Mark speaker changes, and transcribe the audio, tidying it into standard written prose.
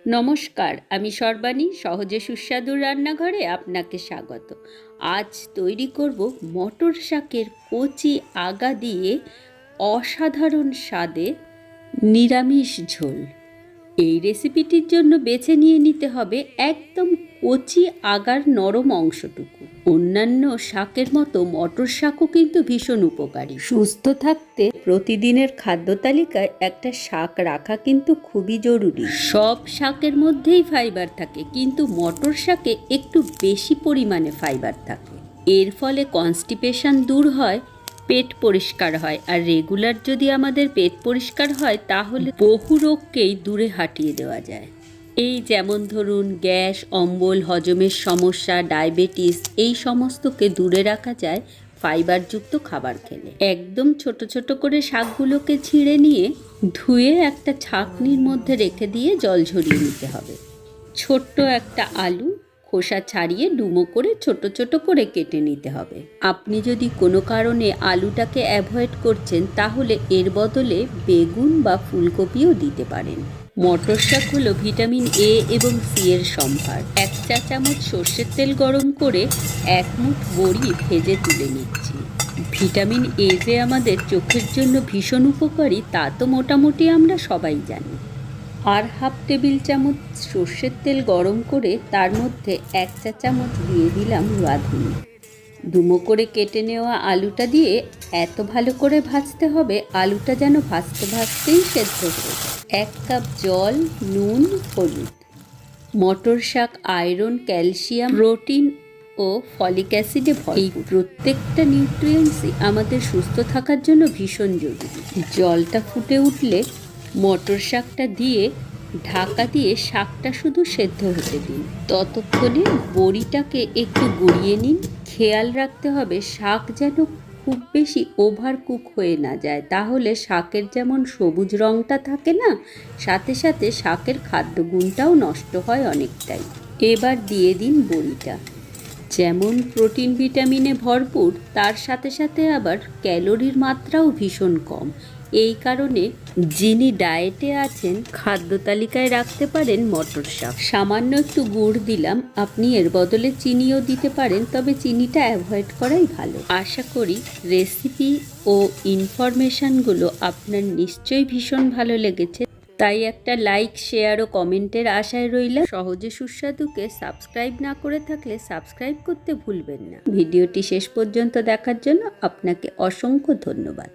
Speaker 1: নমস্কার, আমি সর্বাণী। সহজে সুস্বাদু রান্নাঘরে আপনাকে স্বাগত। আজ তৈরি করব মটর শাকের কচি আগা দিয়ে অসাধারণ স্বাদে নিরামিষ ঝোল। এই রেসিপিটির জন্য বেছে নিতে হবে একদম কচি আগার নরম অংশটুকু। অন্যান্য শাকের মতো মটর শাকও কিন্তু ভীষণ উপকারী। সুস্থ থাকতে প্রতিদিনের খাদ্য তালিকায় একটা শাক রাখা কিন্তু খুবই জরুরি। সব শাকের মধ্যেই ফাইবার থাকে, কিন্তু মটর শাকে একটু বেশি পরিমাণে ফাইবার থাকে। এর ফলে কনস্টিপেশন দূর হয়, পেট পরিষ্কার হয়। আর রেগুলার যদি আমাদের পেট পরিষ্কার হয় তাহলে বহু রোগকেই দূরে হাঁটিয়ে দেওয়া যায়। এই যেমন ধরুন গ্যাস, অম্বল, হজমের সমস্যা, ডায়াবেটিস, এই সমস্তকে দূরে রাখা যায় ফাইবারযুক্ত খাবার খেলে। একদম ছোট ছোট করে শাকগুলোকে ছিঁড়ে নিয়ে ধুয়ে একটা ছাঁকনির মধ্যে রেখে দিয়ে জল ঝরিয়ে নিতে হবে। ছোট্ট একটা আলু খোসা ছাড়িয়ে ডুমো করে ছোট ছোট করে কেটে নিতে হবে। আপনি যদি কোনো কারণে আলুটাকে অ্যাভয়েড করছেন তাহলে এর বদলে বেগুন বা ফুলকপিও দিতে পারেন। মটর শাক হলো ভিটামিন এ এবং সি এর সম্ভার। 1 চা চামচ সর্ষের তেল গরম করে 1 মুঠ বড়ি ভেজে তুলে নিচ্ছি। ভিটামিন এ যে আমাদের চোখের জন্য ভীষণ উপকারী তা তো মোটামুটি আমরা সবাই জানি। আর হাফ টেবিল চামচ সর্ষের তেল গরম করে তার মধ্যে 1 চা চামচ দিয়ে দিলাম রাঁধুনি। ডুমো করে কেটে নেওয়া আলুটা দিয়ে এত ভালো করে ভাজতে হবে আলুটা যেন ভাজতে ভাজতেই সেদ্ধ হয়ে যায়। 1 কাপ জল, নুন, হলুদ। মটর শাক আয়রন, ক্যালসিয়াম, প্রোটিন ও ফলিক অ্যাসিডে ভরপুর। এই প্রত্যেকটা নিউট্রিয়েন্টসই আমাদের সুস্থ থাকার জন্য ভীষণ জরুরি। জলটা ফুটে উঠলে মটর শাকটা দিয়ে ঢাকা দিয়ে শাকটা শুধু সেদ্ধ হতে দিন। ততক্ষণে বড়িটাকে একটু গড়িয়ে নিন। খেয়াল রাখতে হবে শাক যেন খুব বেশি ওভার কুক হয়ে না যায়, তাহলে শাকের যেমন সবুজ রঙটা থাকে না, সাথে সাথে শাকের খাদ্যগুণটাও নষ্ট হয় অনেকটাই। এবার দিয়ে দিন বড়িটা। যেমন প্রোটিন ভিটামিনে ভরপুর, তার সাথে সাথে আবার ক্যালোরির মাত্রাও ভীষণ কম। এই কারণে যিনি ডায়েটে আছেন খাদ্য তালিকায় রাখতে পারেন মটর শাক। সামান্য একটু গুড় দিলাম, আপনি এর বদলে চিনিও দিতে পারেন, তবে চিনিটা অ্যাভয়েড করাই ভালো। আশা করি রেসিপি ও ইনফরমেশনগুলো আপনার নিশ্চয়ই ভীষণ ভালো লেগেছে। তাই একটা লাইক, শেয়ার ও কমেন্টের আশায় রইলাম। সহজে সুস্বাদুকে সাবস্ক্রাইব না করে থাকলে সাবস্ক্রাইব করতে ভুলবেন না। ভিডিওটি শেষ পর্যন্ত দেখার জন্য আপনাকে অসংখ্য ধন্যবাদ।